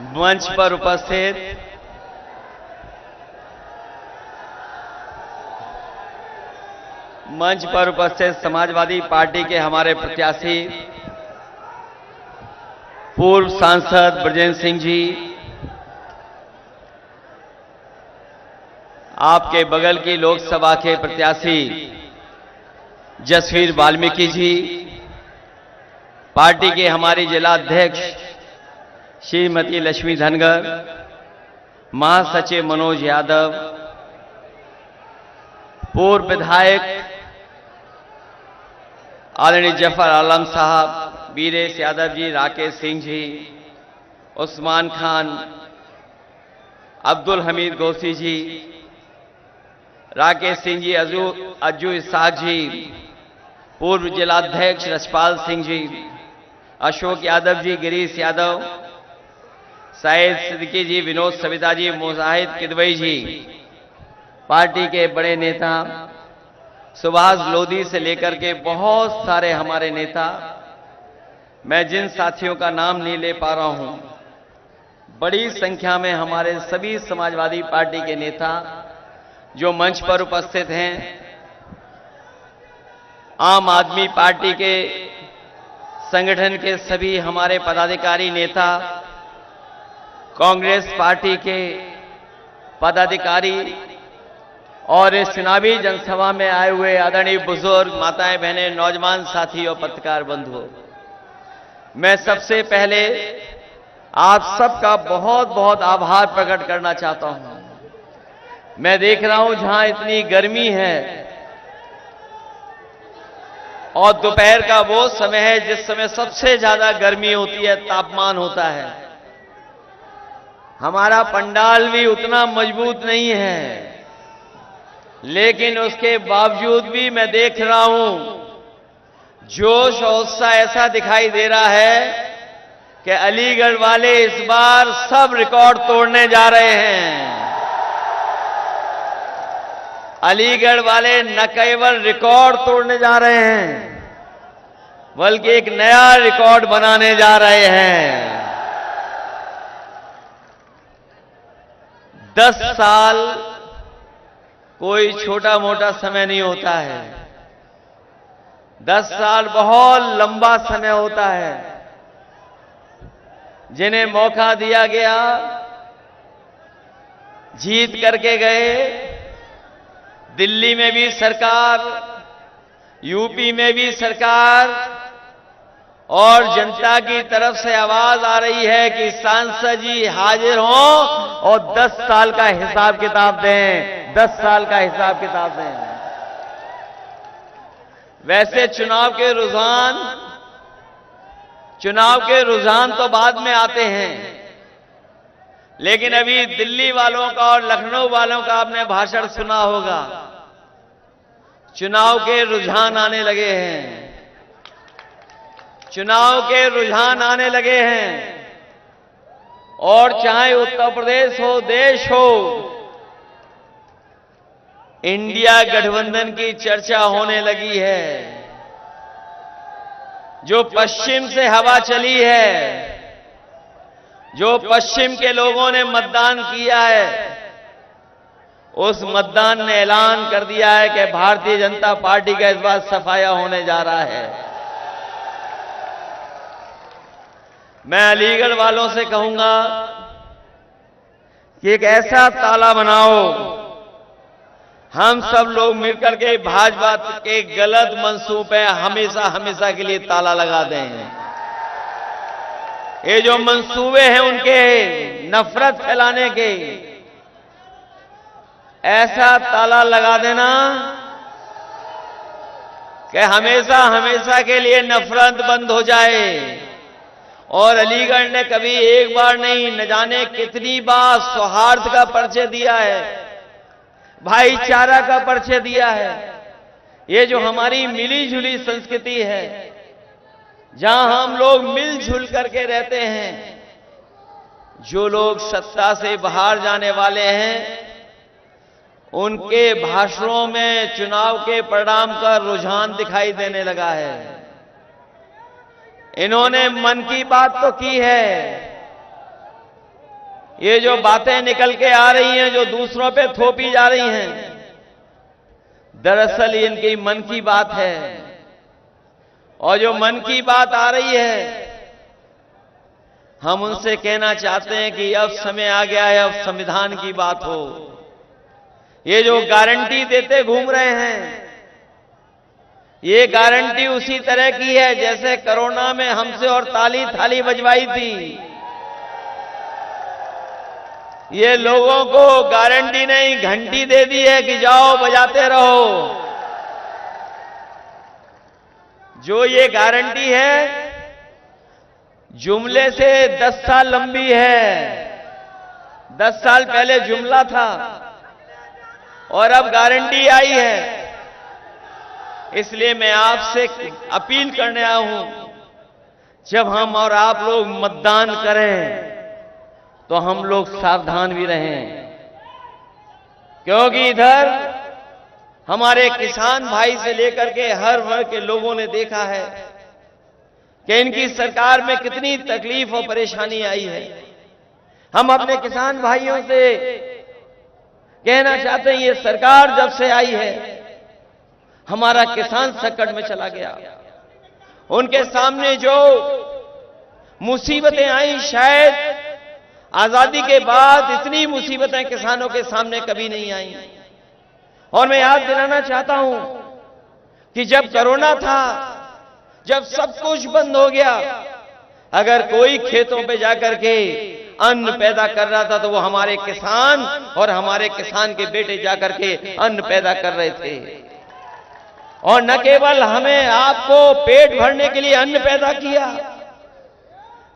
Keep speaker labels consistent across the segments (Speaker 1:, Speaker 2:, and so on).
Speaker 1: मंच पर उपस्थित समाजवादी पार्टी के हमारे प्रत्याशी पूर्व सांसद ब्रजेंद्र सिंह जी, आपके बगल की लोकसभा के प्रत्याशी जसवीर वाल्मीकि जी, पार्टी के हमारी जिला अध्यक्ष श्रीमती लक्ष्मी धनगर, महासचिव मनोज यादव, पूर्व विधायक आदरणीय जफर आलम साहब, वीरेश यादव जी, राकेश सिंह जी, उस्मान खान, अब्दुल हमीद गौसी जी, राकेश सिंह जी, अज्जू इसाक जी, पूर्व जिलाध्यक्ष रसपाल सिंह जी, अशोक यादव जी, गिरीश यादव, साहिद सिद्दीकी जी, विनोद सविता जी, मुजाहिद किदवई जी, पार्टी के बड़े नेता सुभाष लोधी से लेकर के बहुत सारे हमारे नेता, मैं जिन साथियों का नाम नहीं ले पा रहा हूं, बड़ी संख्या में हमारे सभी समाजवादी पार्टी के नेता जो मंच पर उपस्थित हैं, आम आदमी पार्टी के संगठन के सभी हमारे पदाधिकारी नेता, कांग्रेस पार्टी के पदाधिकारी और इस चुनावी जनसभा में आए हुए आदरणीय बुजुर्ग, माताएं, बहनें, नौजवान साथी और पत्रकार बंधुओं, मैं सबसे पहले आप सबका बहुत बहुत आभार प्रकट करना चाहता हूं। मैं देख रहा हूं जहां इतनी गर्मी है और दोपहर का वो समय है जिस समय सबसे ज्यादा गर्मी होती है, तापमान होता है, हमारा पंडाल भी उतना मजबूत नहीं है, लेकिन उसके बावजूद भी मैं देख रहा हूं जोश और उत्साह ऐसा दिखाई दे रहा है कि अलीगढ़ वाले इस बार सब रिकॉर्ड तोड़ने जा रहे हैं। अलीगढ़ वाले न केवल रिकॉर्ड तोड़ने जा रहे हैं, बल्कि एक नया रिकॉर्ड बनाने जा रहे हैं। 10 साल कोई छोटा मोटा समय नहीं होता है। 10 साल बहुत लंबा समय होता है। जिन्हें मौका दिया गया जीत करके गए, दिल्ली में भी सरकार, यूपी में भी सरकार, और जनता की तरफ से आवाज आ रही है कि सांसद जी हाजिर हों और 10 साल का हिसाब किताब दें, 10 साल का हिसाब किताब दें। वैसे चुनाव के रुझान तो बाद में आते हैं, लेकिन अभी दिल्ली वालों का और लखनऊ वालों का आपने भाषण सुना होगा। चुनाव के रुझान आने लगे हैं, चुनाव के रुझान आने लगे हैं, और चाहे उत्तर प्रदेश हो, देश हो, इंडिया गठबंधन की चर्चा होने लगी है। जो पश्चिम से हवा चली है, जो पश्चिम के लोगों ने मतदान किया है, उस मतदान ने ऐलान कर दिया है कि भारतीय जनता पार्टी का इस बार सफाया होने जा रहा है। मैं अलीगढ़ वालों से कहूंगा कि एक ऐसा ताला बनाओ, हम सब लोग मिलकर के भाजपा के गलत मंसूबे हमेशा हमेशा के लिए ताला लगा दें। ये जो मंसूबे हैं उनके नफरत फैलाने के, ऐसा ताला लगा देना कि हमेशा हमेशा के लिए नफरत बंद हो जाए। और अलीगढ़ ने कभी एक बार नहीं, न जाने कितनी बार सौहार्द का परिचय दिया है, भाईचारा का परिचय दिया है। ये जो हमारी मिली जुली संस्कृति है, जहां हम लोग मिलजुल करके रहते हैं, जो लोग सत्ता से बाहर जाने वाले हैं, उनके भाषणों में चुनाव के परिणाम का रुझान दिखाई देने लगा है। इन्होंने मन की बात तो की है, ये जो बातें निकल के आ रही हैं, जो दूसरों पे थोपी जा रही हैं, दरअसल इनकी मन की बात है। और जो मन की बात आ रही है, हम उनसे कहना चाहते हैं कि अब समय आ गया है, अब संविधान की बात हो। ये जो गारंटी देते घूम रहे हैं, ये गारंटी उसी तरह की है जैसे कोरोना में हमसे और ताली थाली बजवाई थी। ये लोगों को गारंटी नहीं, घंटी दे दी है कि जाओ बजाते रहो। जो ये गारंटी है, जुमले से 10 साल लंबी है। 10 साल पहले जुमला था और अब गारंटी आई है। इसलिए मैं आपसे अपील करने आया हूं, जब हम और आप लोग मतदान करें तो हम लोग सावधान भी रहें, क्योंकि इधर हमारे किसान भाई से लेकर के हर वर्ग के लोगों ने देखा है कि इनकी सरकार में कितनी तकलीफ और परेशानी आई है। हम अपने किसान भाइयों से कहना चाहते हैं, ये सरकार जब से आई है, हमारा किसान संकट में चला गया। उनके सामने जो मुसीबतें आई, शायद आजादी के बाद इतनी मुसीबतें किसानों के सामने कभी नहीं आई। और मैं याद दिलाना चाहता हूं कि जब कोरोना था, जब सब कुछ बंद हो गया, अगर कोई खेतों पे जाकर के अन्न पैदा कर रहा था तो वो हमारे किसान और हमारे किसान के बेटे जाकर के अन्न पैदा कर रहे थे। और न केवल हमें आपको पेट भरने के लिए अन्न पैदा किया,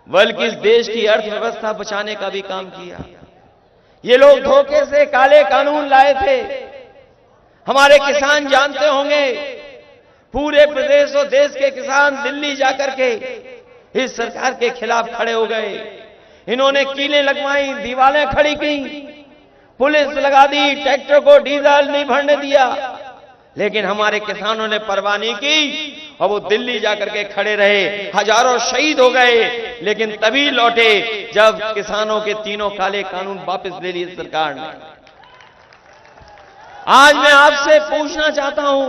Speaker 1: बल्कि इस देश की अर्थव्यवस्था बचाने का भी काम किया। ये लोग धोखे से काले कानून लाए थे। हमारे किसान जानते होंगे, पूरे प्रदेश और देश के किसान दिल्ली जाकर के इस सरकार के खिलाफ खड़े हो गए। इन्होंने कीलें लगवाई, दीवारें खड़ी की, पुलिस लगा दी, ट्रैक्टर को डीजल नहीं भरने दिया, लेकिन हमारे किसानों ने परवाह नहीं की और वो दिल्ली जाकर के खड़े रहे। हजारों शहीद हो गए, लेकिन तभी लौटे जब किसानों के तीनों काले कानून वापस ले लिए सरकार ने। आज मैं आपसे पूछना चाहता हूं,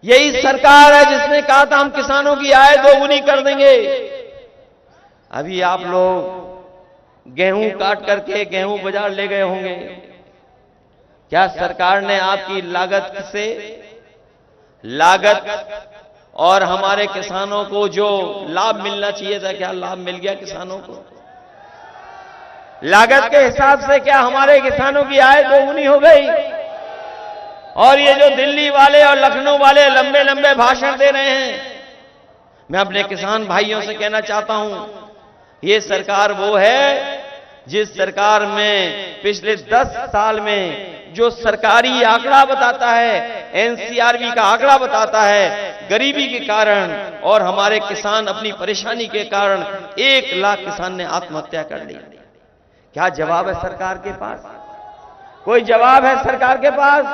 Speaker 1: यही सरकार है जिसने कहा था हम किसानों की आय दोगुनी कर देंगे। अभी आप लोग गेहूं काट करके गेहूं बाजार ले गए होंगे। क्या सरकार ने आपकी लागत और हमारे किसानों को जो लाभ मिलना चाहिए था, क्या लाभ मिल गया किसानों को? लागत के हिसाब से क्या हमारे किसानों की आय दोगुनी हो गई? और ये जो दिल्ली वाले और लखनऊ वाले लंबे लंबे भाषण दे रहे हैं, मैं अपने किसान भाइयों से कहना चाहता हूं, ये सरकार वो है जिस सरकार में पिछले 10 साल में जो सरकारी आंकड़ा बताता है, एनसीआरबी का आंकड़ा बताता है, गरीबी के कारण और हमारे किसान अपनी परेशानी के कारण 1 लाख किसान ने आत्महत्या कर ली। क्या जवाब है सरकार के पास? कोई जवाब है सरकार के पास?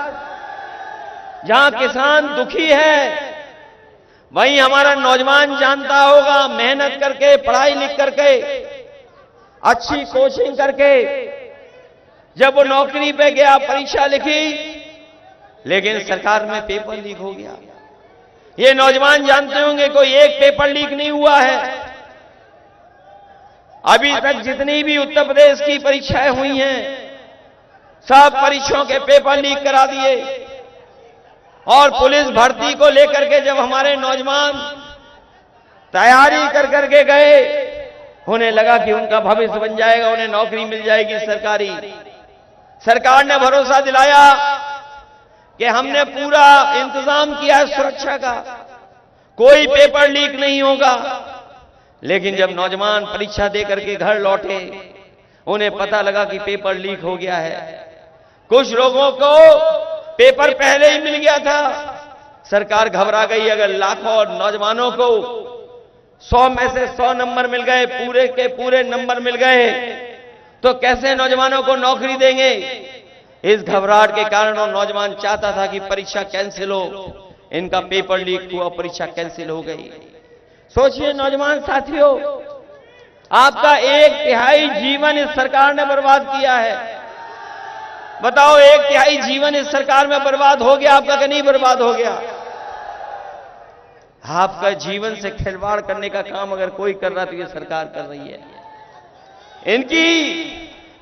Speaker 1: जहां किसान दुखी है, वहीं हमारा नौजवान जानता होगा, मेहनत करके, पढ़ाई लिख करके, अच्छी कोचिंग करके जब वो नौकरी पे गया, परीक्षा लिखी, लेकिन सरकार में पेपर लीक हो गया। ये नौजवान जानते होंगे कोई एक पेपर लीक नहीं हुआ है। अभी तक जितनी भी उत्तर प्रदेश की परीक्षाएं हुई हैं, सब परीक्षाओं के पेपर लीक करा दिए। और पुलिस भर्ती को लेकर के जब हमारे नौजवान तैयारी कर करके गए, उन्हें लगा कि उनका भविष्य बन जाएगा, उन्हें नौकरी मिल जाएगी सरकारी। सरकार ने भरोसा दिलाया कि हमने पूरा इंतजाम किया है सुरक्षा का, कोई पेपर लीक नहीं होगा। लेकिन जब नौजवान परीक्षा दे करके घर लौटे, उन्हें पता लगा कि पेपर लीक हो गया है। कुछ लोगों को पेपर पहले ही मिल गया था, सरकार घबरा गई। अगर लाखों नौजवानों को 100 में से 100 नंबर मिल गए, पूरे के पूरे नंबर मिल गए, तो कैसे नौजवानों को नौकरी देंगे? इस घबराहट के कारण वो नौजवान चाहता था कि परीक्षा कैंसिल हो। इनका पेपर लीक हुआ, परीक्षा कैंसिल हो गई। सोचिए नौजवान साथियों, आपका 1/3 जीवन इस सरकार ने बर्बाद किया है। बताओ, 1/3 जीवन इस सरकार में बर्बाद हो गया आपका कि नहीं बर्बाद हो गया? आपका जीवन से खिलवाड़ करने का काम अगर कोई कर रहा तो ये सरकार कर रही है। इनकी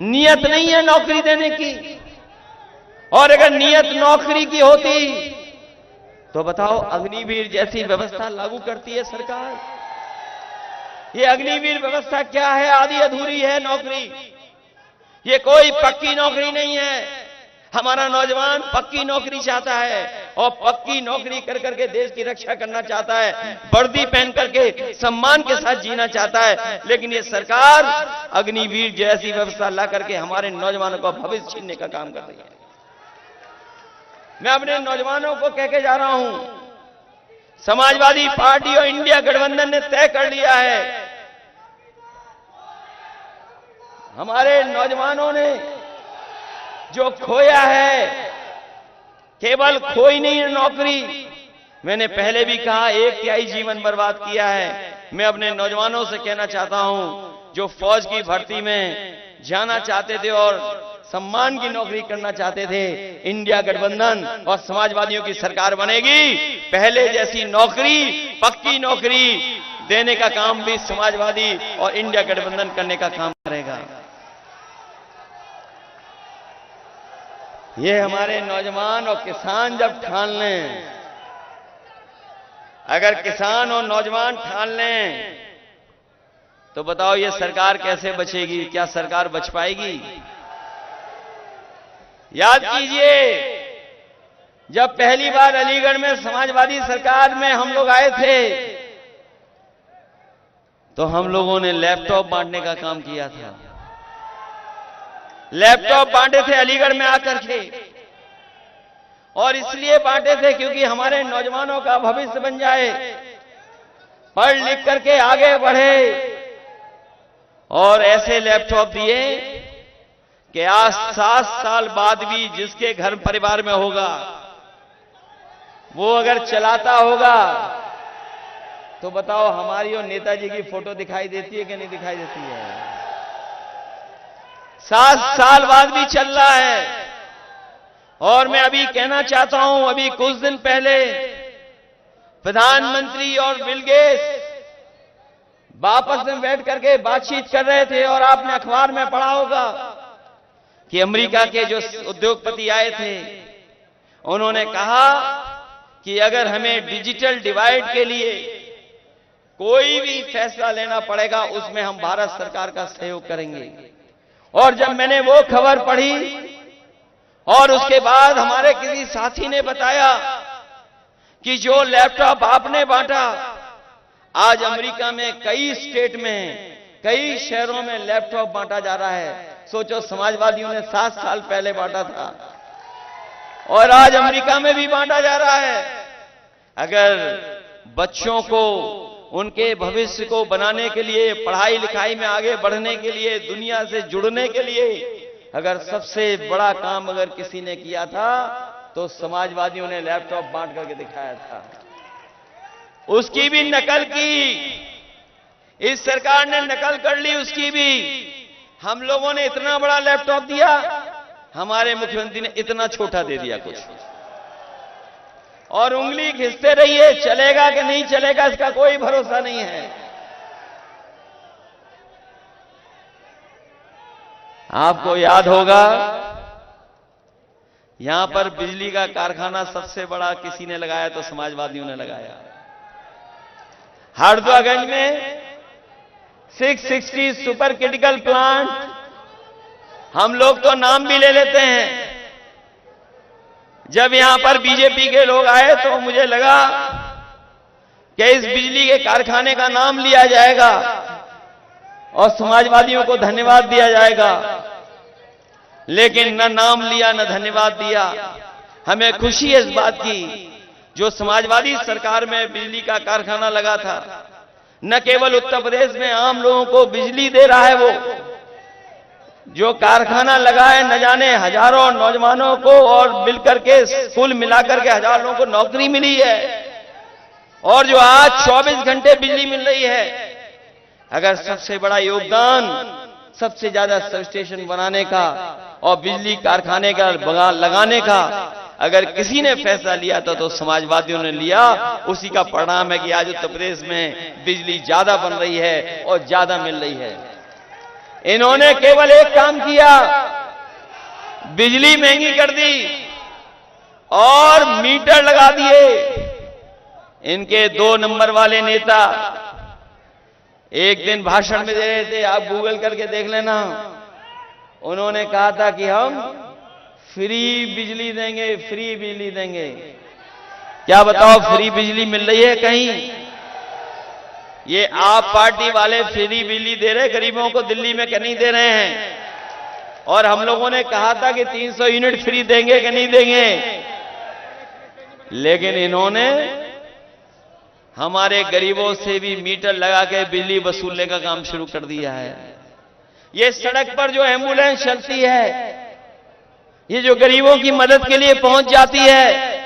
Speaker 1: नीयत नहीं है नौकरी देने की, और अगर नीयत नौकरी की होती तो बताओ अग्निवीर जैसी व्यवस्था लागू करती है सरकार। ये अग्निवीर व्यवस्था क्या है? आधी अधूरी है नौकरी। ये कोई पक्की नौकरी नहीं है। हमारा नौजवान पक्की नौकरी चाहता है और पक्की नौकरी कर करके देश की रक्षा करना चाहता है, वर्दी पहन करके सम्मान के साथ जीना चाहता है। लेकिन ये सरकार अग्निवीर जैसी व्यवस्था ला करके हमारे नौजवानों का भविष्य छीनने का काम कर रही है। मैं अपने नौजवानों को कह के जा रहा हूं, समाजवादी पार्टी और इंडिया गठबंधन ने तय कर लिया है, हमारे नौजवानों ने जो खोया है, केवल खोई नहीं है नौकरी, मैंने पहले भी कहा 1/3 जीवन बर्बाद किया है। मैं अपने नौजवानों से कहना चाहता हूं, जो फौज की भर्ती में जाना चाहते थे और सम्मान की नौकरी करना चाहते थे, इंडिया गठबंधन और समाजवादियों की सरकार बनेगी, पहले जैसी नौकरी, पक्की नौकरी देने का काम भी समाजवादी और इंडिया गठबंधन करने का काम करेगा। ये हमारे नौजवान और किसान जब ठान लें, अगर किसान और नौजवान ठान लें तो बताओ ये सरकार कैसे बचेगी? क्या सरकार बच पाएगी? याद कीजिए, जब पहली बार अलीगढ़ में समाजवादी सरकार में हम लोग आए थे तो हम लोगों ने लैपटॉप बांटने का काम किया था। लैपटॉप बांटे थे अलीगढ़ में आकर के, और इसलिए बांटे थे क्योंकि हमारे नौजवानों का भविष्य बन जाए, पढ़ लिख करके आगे बढ़े। और ऐसे लैपटॉप दिए कि आज 7 साल बाद भी जिसके घर परिवार में होगा, वो अगर चलाता होगा तो बताओ हमारी और नेताजी की फोटो दिखाई देती है कि नहीं दिखाई देती है? 7 साल बाद भी चल रहा है। और मैं अभी कहना चाहता हूं, अभी कुछ दिन पहले प्रधानमंत्री और बिल गेट्स वापस में बैठ करके बातचीत कर रहे थे, और आपने अखबार में पढ़ा होगा कि अमेरिका के जो उद्योगपति आए थे उन्होंने कहा कि अगर हमें डिजिटल डिवाइड के लिए कोई भी फैसला लेना पड़ेगा उसमें हम भारत सरकार का सहयोग करेंगे। और जब मैंने वो खबर पढ़ी और उसके बाद हमारे किसी साथी ने बताया कि जो लैपटॉप आपने बांटा, आज अमेरिका में कई स्टेट में, कई शहरों में लैपटॉप बांटा जा रहा है। सोचो, समाजवादियों ने 7 साल पहले बांटा था और आज अमेरिका में भी बांटा जा रहा है। अगर बच्चों को, उनके भविष्य को बनाने के लिए, पढ़ाई लिखाई में आगे बढ़ने के लिए, दुनिया से जुड़ने के लिए अगर सबसे बड़ा काम अगर किसी ने किया था तो समाजवादियों ने लैपटॉप बांट करके दिखाया था। उसकी भी नकल की, इस सरकार ने नकल कर ली उसकी भी। हम लोगों ने इतना बड़ा लैपटॉप दिया, हमारे मुख्यमंत्री ने इतना छोटा दे दिया कुछ, और उंगली घिसते रहिए, चलेगा कि नहीं चलेगा इसका कोई भरोसा नहीं है। आपको याद होगा, यहां पर बिजली का कारखाना सबसे बड़ा किसी ने लगाया तो समाजवादियों ने लगाया। हरदोगंज में 660 सुपर क्रिटिकल प्लांट, हम लोग तो नाम भी ले लेते हैं। जब यहां पर बीजेपी के लोग आए तो मुझे लगा कि इस बिजली के कारखाने का नाम लिया जाएगा और समाजवादियों को धन्यवाद दिया जाएगा, लेकिन न नाम लिया न धन्यवाद दिया। हमें खुशी है इस बात की, जो समाजवादी सरकार में बिजली का कारखाना लगा था, न केवल उत्तर प्रदेश में आम लोगों को बिजली दे रहा है, वो जो कारखाना लगा है न जाने हजारों नौजवानों को और मिलकर के कुल मिलाकर के हजारों लोगों को नौकरी मिली है। और जो आज 24 घंटे बिजली मिल रही है, अगर सबसे बड़ा योगदान सबसे ज्यादा सब स्टेशन बनाने का और बिजली कारखाने का लगाने का अगर किसी ने फैसला लिया था तो समाजवादियों ने लिया। उसी का परिणाम है कि आज उत्तर प्रदेश में बिजली ज्यादा बन रही है और ज्यादा मिल रही है। इन्होंने केवल एक काम किया, बिजली महंगी कर दी और मीटर लगा दिए। इनके 2 नंबर वाले नेता एक दिन भाषण में दे रहे थे, आप गूगल करके देख लेना। उन्होंने कहा था कि हम फ्री बिजली देंगे, फ्री बिजली देंगे। क्या बताओ फ्री बिजली मिल रही है कहीं? ये आप पार्टी वाले फ्री बिजली दे रहे गरीबों को दिल्ली में कि नहीं दे रहे हैं? और हम लोगों ने कहा था कि 300 यूनिट फ्री देंगे कि नहीं देंगे, लेकिन इन्होंने हमारे गरीबों से भी मीटर लगा के बिजली वसूलने का काम शुरू कर दिया है। ये सड़क पर जो एम्बुलेंस चलती है, ये जो गरीबों की मदद के लिए पहुंच जाती है,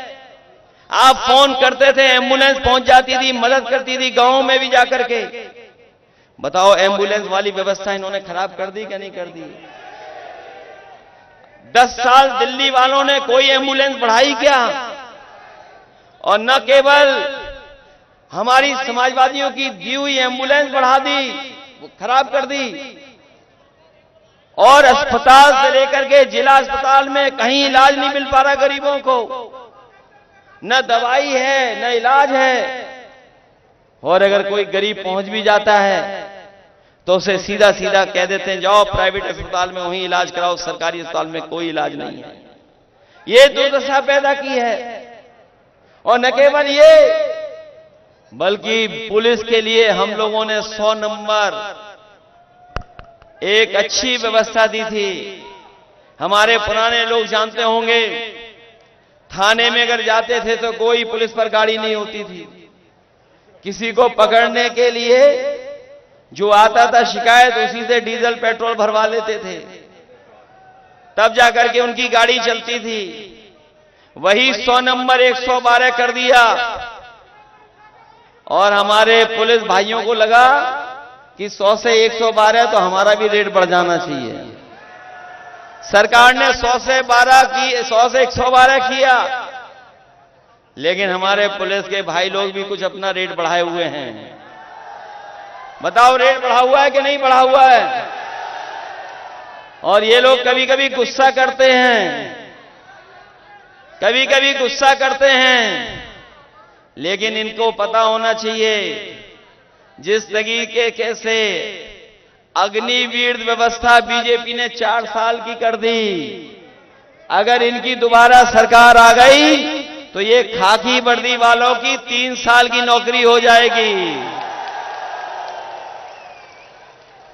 Speaker 1: आप फोन करते थे एम्बुलेंस पहुंच जाती थी, मदद करती थी गांव में भी जाकर के। बताओ एम्बुलेंस वाली व्यवस्था इन्होंने खराब कर दी क्या नहीं कर दी? 10 साल दिल्ली वालों ने कोई एम्बुलेंस बढ़ाई क्या? और न केवल हमारी समाजवादियों की दी हुई एम्बुलेंस बढ़ा दी, वो खराब कर दी। और अस्पताल से लेकर के जिला अस्पताल में कहीं इलाज नहीं मिल पा रहा गरीबों को, न दवाई है न इलाज है। और अगर कोई गरीब पहुंच भी जाता है तो उसे सीधा सीधा कह देते हैं जाओ प्राइवेट अस्पताल में वहीं इलाज कराओ, सरकारी अस्पताल में कोई इलाज नहीं है। ये दुर्दशा पैदा की है। और न केवल ये, बल्कि पुलिस के लिए हम लोगों ने 100 नंबर एक अच्छी व्यवस्था दी थी। हमारे पुराने लोग जानते होंगे, थाने में अगर जाते थे तो कोई पुलिस पर गाड़ी नहीं होती थी। किसी को पकड़ने के लिए जो आता था शिकायत, उसी से डीजल पेट्रोल भरवा लेते थे, तब जाकर के उनकी गाड़ी चलती थी। वही 100 नंबर 112 कर दिया और हमारे पुलिस भाइयों को लगा कि 100 से 112 तो हमारा भी रेट बढ़ जाना चाहिए। सरकार ने 100 से 112 किया, लेकिन हमारे पुलिस के भाई लोग भी कुछ अपना रेट बढ़ाए हुए हैं। बताओ रेट बढ़ा हुआ है कि नहीं बढ़ा हुआ है? और ये लोग कभी कभी गुस्सा करते हैं, कभी कभी गुस्सा करते हैं, लेकिन इनको पता होना चाहिए जिस तरीके से अग्निवीर व्यवस्था बीजेपी ने 4 साल की कर दी, अगर इनकी दोबारा सरकार आ गई तो ये खाकी वर्दी वालों की 3 साल की नौकरी हो जाएगी।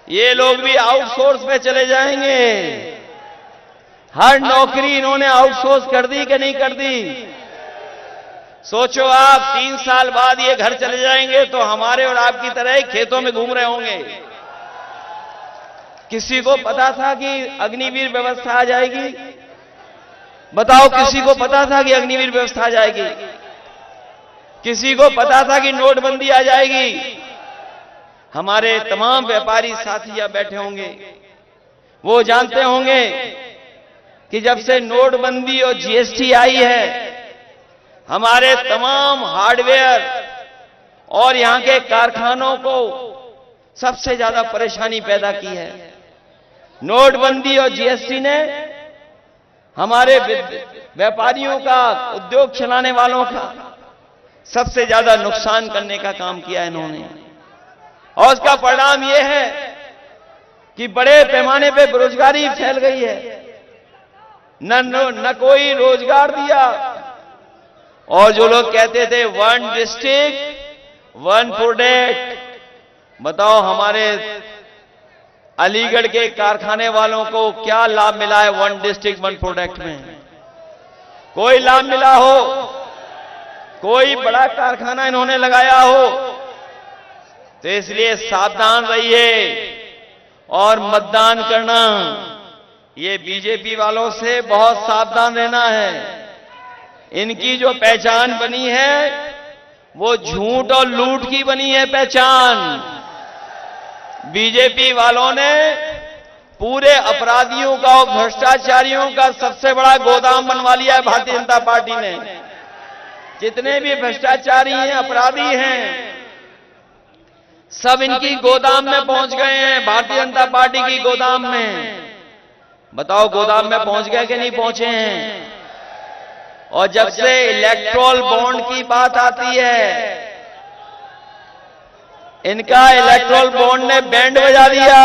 Speaker 1: ये लोग भी आउटसोर्स पे चले जाएंगे। हर नौकरी इन्होंने आउटसोर्स कर दी कि नहीं कर दी? सोचो आप 3 साल बाद ये घर चले जाएंगे तो हमारे और आपकी तरह ही खेतों में घूम रहे होंगे। किसी को पता था कि अग्निवीर व्यवस्था आ जाएगी? बताओ किसी को पता था कि अग्निवीर व्यवस्था आ जाएगी? किसी को पता था कि नोटबंदी आ जाएगी? हमारे तमाम व्यापारी साथी यहां बैठे होंगे, वो जानते होंगे कि जब से नोटबंदी और जीएसटी आई है, हमारे तमाम हार्डवेयर और यहां के कारखानों को सबसे ज्यादा परेशानी पैदा की है। नोटबंदी और जीएसटी ने हमारे व्यापारियों का, उद्योग चलाने वालों का सबसे ज्यादा नुकसान करने का काम किया इन्होंने। और उसका परिणाम यह है कि बड़े पैमाने पे बेरोजगारी फैल गई है। न कोई रोजगार दिया। और जो लोग कहते थे 1 डिस्ट्रिक्ट 1 प्रोडक्ट, बताओ हमारे अलीगढ़ के कारखाने वालों को क्या लाभ मिला है 1 डिस्ट्रिक्ट 1 प्रोडक्ट में? कोई लाभ मिला हो? कोई बड़ा कारखाना इन्होंने लगाया हो? तो इसलिए सावधान रहिए और मतदान करना, ये बीजेपी वालों से बहुत सावधान रहना है। इनकी जो पहचान बनी है वो झूठ और लूट की बनी है पहचान। बीजेपी वालों ने पूरे अपराधियों का और भ्रष्टाचारियों का सबसे बड़ा गोदाम बनवा लिया है भारतीय जनता पार्टी ने। जितने भी भ्रष्टाचारी हैं, अपराधी हैं, सब इनकी गोदाम में पहुंच गए हैं, भारतीय जनता पार्टी की गोदाम में। बताओ गोदाम में पहुंच गए कि नहीं पहुंचे हैं? और जब से इलेक्टोरल बॉन्ड की बात आती है, इनका इलेक्टोरल बॉन्ड ने बैंड बजा दिया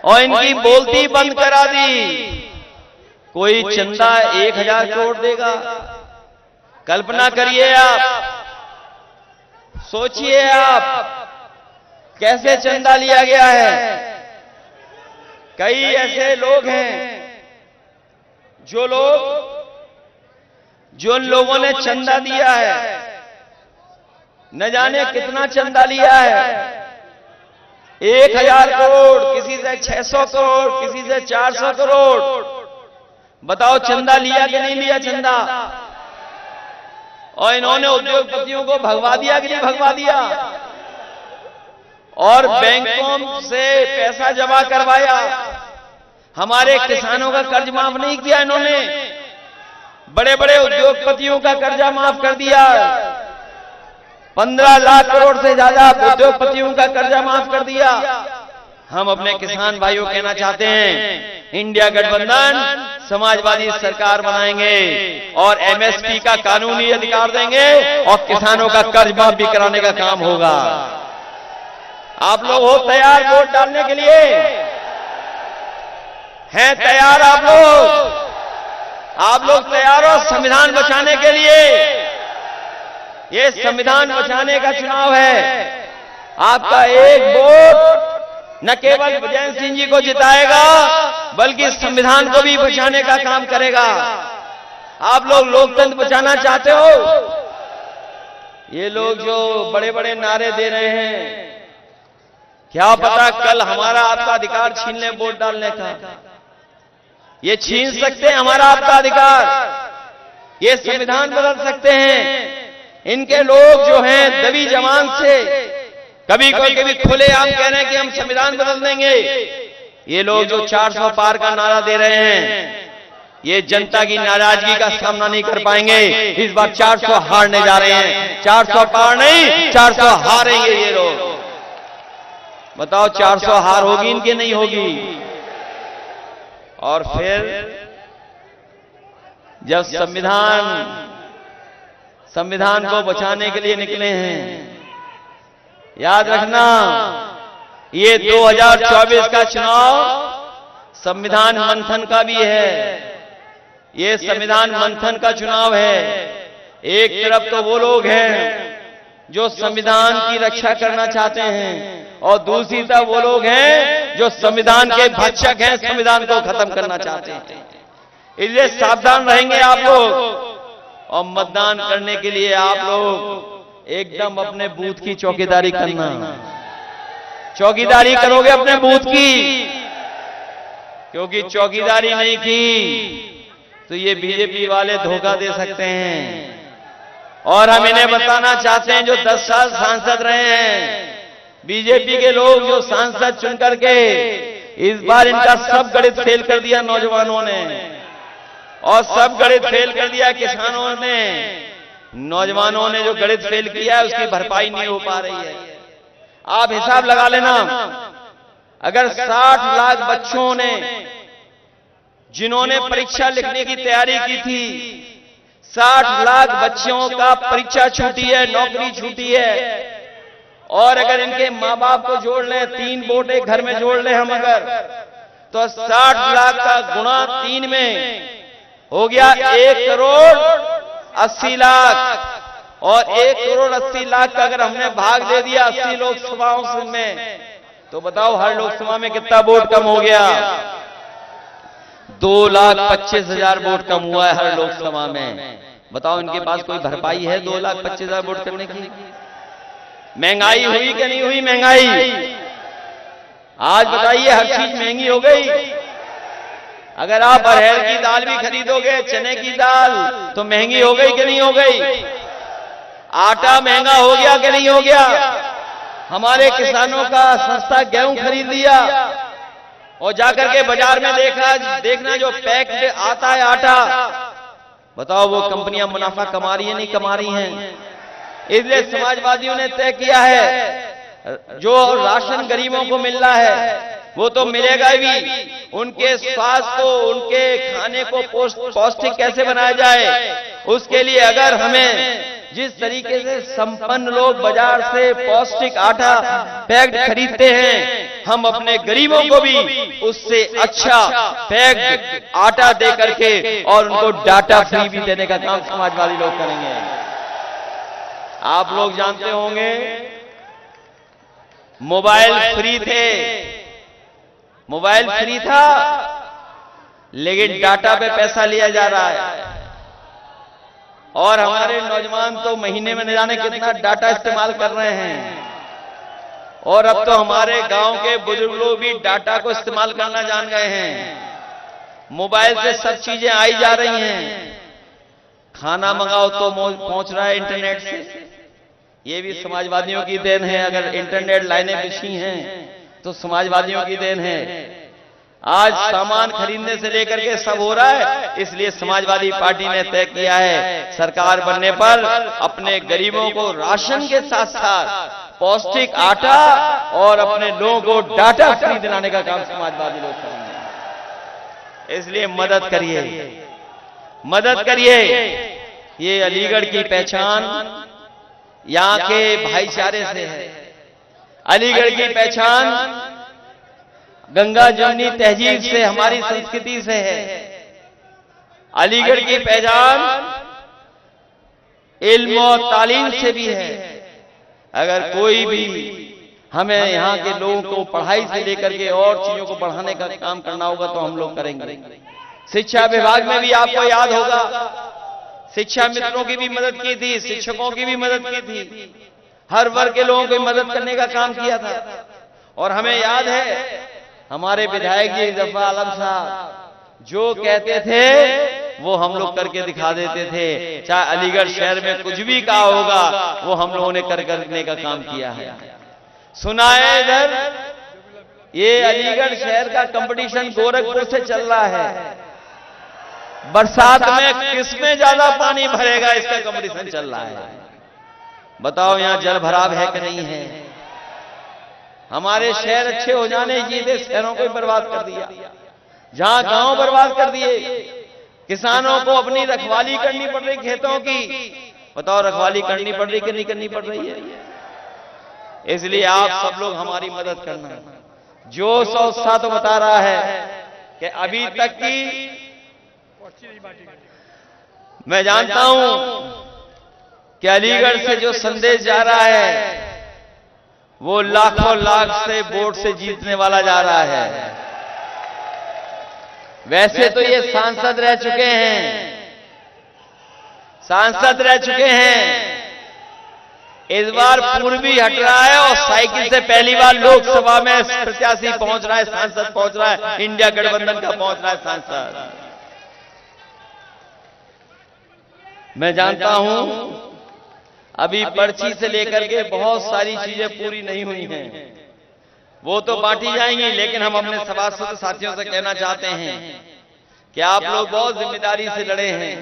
Speaker 1: और इनकी बोलती बंद करा दी। कोई चंदा 1000 करोड़ देगा? कल्पना करिए आप, सोचिए आप कैसे चंदा लिया गया है। कई ऐसे लोग हैं जो लोगों ने चंदा दिया है, न जाने कितना चंदा लिया है। 1000 करोड़, किसी से 600 करोड़, किसी से 400 करोड़। बताओ चंदा लिया कि नहीं लिया चंदा? और इन्होंने उद्योगपतियों को भगवा दिया कि नहीं भगवा दिया? और बैंकों से पैसा जमा करवाया। हमारे किसानों का कर्ज माफ नहीं किया इन्होंने। बड़े बड़े उद्योगपतियों का कर्जा माफ कर दिया। 15 लाख करोड़ से ज्यादा उद्योगपतियों का कर्जा माफ कर दिया। हम अपने किसान भाइयों को कहना चाहते हैं, इंडिया गठबंधन समाजवादी सरकार बनाएंगे और एमएसपी का कानूनी अधिकार देंगे और किसानों का कर्ज माफ भी कराने का काम होगा। आप लोग हो तैयार वोट डालने के लिए? हैं तैयार आप लोग? आप लोग तैयार हो संविधान बचाने के लिए? ये संविधान बचाने का चुनाव है। आपका एक वोट न केवल विजय सिंह जी को जिताएगा, बल्कि संविधान को भी बचाने का काम करेगा। आप लोग लोकतंत्र बचाना चाहते हो? ये लोग जो बड़े बड़े नारे दे रहे हैं, क्या पता कल हमारा आपका अधिकार छीन ले वोट डालने का। ये छीन सकते हैं हमारा आपका अधिकार, ये संविधान बदल सकते हैं। इनके लोग जो हैं दबी जबान से कभी खुलेआम कह रहे हैं कि हम संविधान बदल देंगे। ये लोग जो 400 पार का नारा दे रहे हैं, ये जनता की नाराजगी का सामना नहीं कर पाएंगे। इस बार 400 हारने जा रहे हैं। 400 पार नहीं, 400 हारेंगे ये लोग। बताओ 400 हार होगी इनकी? नहीं होगी। और फिर जब संविधान को बचाने के लिए निकले हैं, याद रखना ये 2024 का चुनाव संविधान मंथन का भी है। ये संविधान मंथन का चुनाव है। एक तरफ तो वो लोग हैं जो संविधान की रक्षा करना चाहते हैं, और दूसरी तरफ वो लोग हैं जो संविधान के भक्षक हैं, संविधान को खत्म करना चाहते हैं। इसलिए सावधान रहेंगे आप लोग। और मतदान करने के लिए आप लोग एकदम अपने बूथ की चौकीदारी करना। चौकीदारी करोगे अपने बूथ की, क्योंकि चौकीदारी नहीं की तो ये बीजेपी वाले धोखा दे सकते हैं। और हम इन्हें बताना चाहते हैं, जो 10 साल सांसद रहे हैं बीजेपी के लोग, जो सांसद चुन करके इस बार इनका सब गणित फेल कर दिया नौजवानों ने, और सब गणित फेल कर दिया किसानों ने। नौजवानों ने जो गणित फेल किया है उसकी भरपाई नहीं हो पा रही है। आप हिसाब लगा लेना, अगर 60 लाख बच्चों ने जिन्होंने परीक्षा लिखने की तैयारी की थी, 60 लाख बच्चों का परीक्षा छूटी है, नौकरी छूटी है। और अगर इनके माँ बाप को जोड़ लें, 3 वोट एक घर में जोड़ लें हम अगर, तो 60 लाख का गुणा 3 में हो गया 1 करोड़ 80 लाख। और 1 करोड़ 80 लाख का अगर हमने भाग दे दिया 80 लोकसभाओं में, तो बताओ हर लोकसभा में कितना वोट कम हो गया? 2,25,000 वोट कम हुआ है हर लोकसभा में। बताओ इनके पास कोई भरपाई है 2,25,000 वोट करने की? महंगाई हुई कि नहीं हुई? महंगाई आज बताइए, हर चीज महंगी हो गई। अगर आप अरहर की दाल भी खरीदोगे, चने की दाल, तो महंगी हो गई कि नहीं हो गई? आटा महंगा हो गया कि नहीं हो गया? हमारे किसानों का सस्ता गेहूं खरीद लिया और जाकर के बाजार में देखना जो पैक्ड आता है आटा, बताओ वो कंपनियां मुनाफा कमा रही है नहीं कमा रही हैं। इसलिए समाजवादियों ने तय किया है जो राशन गरीबों को मिल रहा है वो तो मिलेगा भी, उनके स्वास्थ्य को, उनके खाने को पौष्टिक कैसे बनाया जाए उसके लिए अगर हमें जिस तरीके से संपन्न लोग बाजार से पौष्टिक आटा पैक्ड खरीदते हैं, हम अपने गरीबों को भी उससे अच्छा पैक्ड आटा दे करके और उनको डाटा फ्री भी देने का काम समाजवादी लोग करेंगे। आप लोग जानते होंगे मोबाइल फ्री थे, मोबाइल फ्री था लेकिन डाटा पे पैसा लिया जा रहा है और हमारे नौजवान तो महीने में न जाने कितना डाटा इस्तेमाल कर रहे हैं। और अब तो हमारे गांव के बुजुर्ग लोग भी डाटा को इस्तेमाल करना जान गए हैं। मोबाइल से सब चीजें आई जा रही हैं, खाना मंगाओ तो पहुंच रहा है इंटरनेट से। ये भी समाजवादियों की देन है, अगर इंटरनेट लाइनें बिछी हैं तो समाजवादियों की देन है। आज सामान खरीदने से लेकर के सब हो रहा है, इसलिए समाजवादी पार्टी ने तय किया है सरकार बनने पर अपने गरीबों को राशन के साथ साथ पौष्टिक आटा और अपने लोगों को डाटा फ्री दिलाने का काम समाजवादी लोग करेंगे। इसलिए मदद करिए, मदद करिए। ये अलीगढ़ की पहचान यहां के भाईचारे से है, अलीगढ़ की पहचान गंगा जमुनी तहजीब से, हमारी संस्कृति से है। अलीगढ़ की पहचान इल्म और तालीम से भी है। अगर कोई भी हमें यहाँ के लोगों को पढ़ाई से लेकर के और चीजों को बढ़ाने का काम करना होगा तो हम लोग करेंगे। शिक्षा विभाग में भी आपको याद होगा शिक्षा मित्रों की भी मदद की थी, शिक्षकों की भी मदद की थी, हर वर्ग के लोगों की मदद करने का काम किया था। और हमें याद है हमारे विधायक जी जफर आलम साहब जो कहते थे वो हम लोग करके दिखा देते थे। चाहे अलीगढ़ शहर में कुछ भी कहा होगा वो हम लोगों ने करने का काम किया है। सुना है इधर ये अलीगढ़ शहर का कंपटीशन गोरखपुर से चल रहा है, बरसात में किसमें ज्यादा पानी भरेगा इसका कंपटीशन चल रहा है। बताओ यहां जल भराव है कि नहीं है। हमारे शहर अच्छे हो जाने ये शहरों को बर्बाद कर दिया, जहां गांव बर्बाद कर दिए। किसानों को अपनी रखवाली करनी पड़ रही खेतों की, बताओ रखवाली करनी पड़ रही कि नहीं करनी पड़ रही है। इसलिए आप सब लोग हमारी मदद करना। जो उत्साह तो बता रहा है कि अभी तक की मैं जानता हूं कि अलीगढ़ से जो संदेश जा रहा है वो लाखों लाख से वोट से जीतने वाला जा रहा है। वैसे तो ये सांसद रह चुके हैं, सांसद रह चुके हैं, इस बार पूर्वी हट रहा है और साइकिल से पहली बार लोकसभा में प्रत्याशी पहुंच रहा है, सांसद पहुंच रहा है, इंडिया गठबंधन का पहुंच रहा है सांसद। मैं जानता हूं अभी पर्ची से लेकर के बहुत सारी चीजें पूरी नहीं हुई हैं, वो तो बांटी जाएंगी, लेकिन हम अपने सभासद साथियों से कहना चाहते हैं कि आप लोग बहुत जिम्मेदारी से लड़े हैं।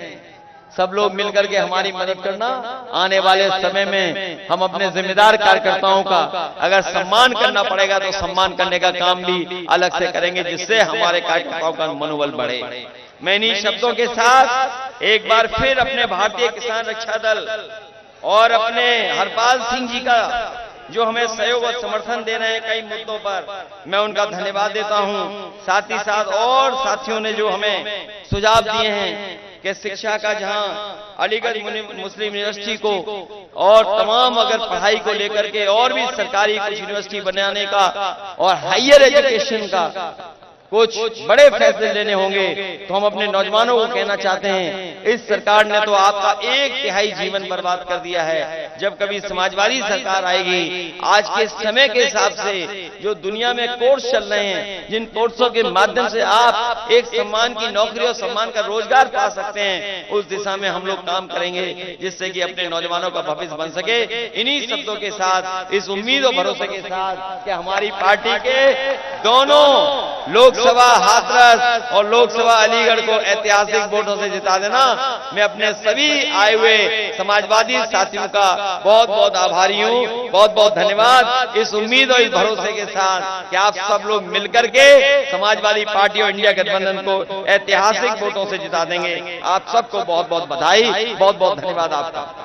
Speaker 1: सब लोग मिलकर के हमारी मदद करना। आने वाले समय में हम अपने जिम्मेदार कार्यकर्ताओं का अगर सम्मान करना पड़ेगा तो सम्मान करने का काम भी अलग से करेंगे, जिससे हमारे कार्यकर्ताओं का मनोबल बढ़े। मैं इन्हीं शब्दों के साथ एक बार फिर अपने भारतीय किसान रक्षा दल और अपने हरपाल सिंह जी का जो हमें सहयोग और समर्थन दे रहे हैं कई मुद्दों पर, मैं उनका धन्यवाद देता हूं। साथ ही साथ और साथियों ने जो हमें सुझाव दिए हैं कि शिक्षा का जहां अलीगढ़ मुस्लिम यूनिवर्सिटी को और तमाम अगर पढ़ाई को लेकर के और भी सरकारी कुछ यूनिवर्सिटी बनाने का और हायर एजुकेशन का कुछ बड़े फैसले लेने होंगे तो हम अपने नौजवानों को कहना चाहते हैं, इस सरकार ने तो आपका 1/3 जीवन बर्बाद कर दिया है। जब कभी समाजवादी सरकार आएगी, आज के समय के हिसाब से जो दुनिया में कोर्स चल रहे हैं, जिन कोर्सों के माध्यम से आप एक सम्मान की नौकरी और सम्मान का रोजगार पा सकते हैं, उस दिशा में हम लोग काम करेंगे, जिससे कि अपने नौजवानों का भविष्य बन सके। इन्हीं शब्दों के साथ, इस उम्मीद और भरोसे के साथ कि हमारी पार्टी के दोनों लोकसभा हाथरस और लोकसभा अलीगढ़ को ऐतिहासिक वोटों से जिता देना, मैं अपने सभी आए हुए समाजवादी साथियों का बहुत बहुत आभारी हूं। बहुत बहुत धन्यवाद। इस उम्मीद और इस भरोसे के साथ कि आप सब लोग मिलकर के समाजवादी पार्टी और इंडिया गठबंधन को ऐतिहासिक वोटों से जिता देंगे। आप सबको बहुत बहुत बधाई, बहुत बहुत धन्यवाद आपका।